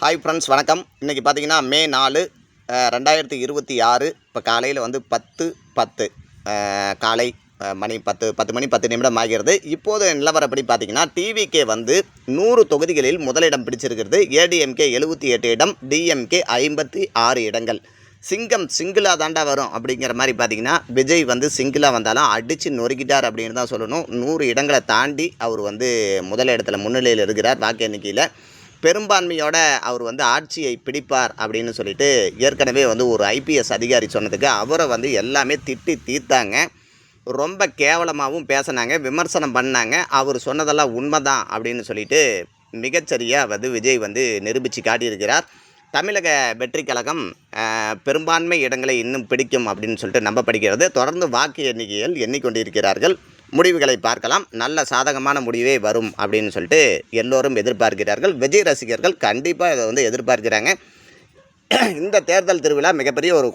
Hi friends, வணக்கம். இன்றைக்கி பார்த்தீங்கன்னா மே 4 2026. இப்போ காலையில் வந்து 10:10 காலை மணி 10 நிமிடம் ஆகிறது. இப்போது நிலவரப்படி பார்த்தீங்கன்னா டிவிகே வந்து 100 தொகுதிகளில் முதலிடம் பிடிச்சிருக்கிறது. ஏடிஎம்கே 78 இடம், டிஎம்கே 56 இடங்கள். சிங்கம் சிங்கிளாக தாண்டா வரும் அப்படிங்கிற மாதிரி பார்த்தீங்கன்னா விஜய் வந்து சிங்கிளாக வந்தாலும் அடித்து நொறுக்கிட்டார் அப்படின்னு தான் சொல்லணும். 100 இடங்களை தாண்டி அவர் வந்து முதலிடத்தில் முன்னிலையில் இருக்கிறார். வாக்கு எண்ணிக்கையில் பெரும்பான்மையோட அவர் வந்து ஆட்சியை பிடிப்பார் அப்படின்னு சொல்லிட்டு ஏற்கனவே வந்து ஒரு ஐபிஎஸ் அதிகாரி சொன்னதுக்கு அவரை வந்து எல்லாமே திட்டி தீர்த்தாங்க. ரொம்ப கேவலமாகவும் பேசினாங்க, விமர்சனம் பண்ணாங்க. அவர் சொன்னதெல்லாம் உண்மைதான் அப்படின்னு சொல்லிட்டு மிகச்சரியாக வந்து விஜய் வந்து நிரூபித்து காட்டியிருக்கிறார். தமிழக வெற்றி கழகம் பெரும்பான்மை இடங்களை இன்னும் பிடிக்கும் அப்படின்னு சொல்லிட்டு நம்பப்படுகிறது. தொடர்ந்து வாக்கு எண்ணிக்கைகள் எண்ணிக்கொண்டிருக்கிறார்கள். முடிவுகளை பார்க்கலாம். நல்ல சாதகமான முடிவே வரும் அப்படின்னு சொல்லிட்டு எல்லோரும் எதிர்பார்க்கிறார்கள். விஜய் ரசிகர்கள் கண்டிப்பாக இதை வந்து எதிர்பார்க்கிறாங்க. இந்த தேர்தல் திருவிழா மிகப்பெரிய ஒரு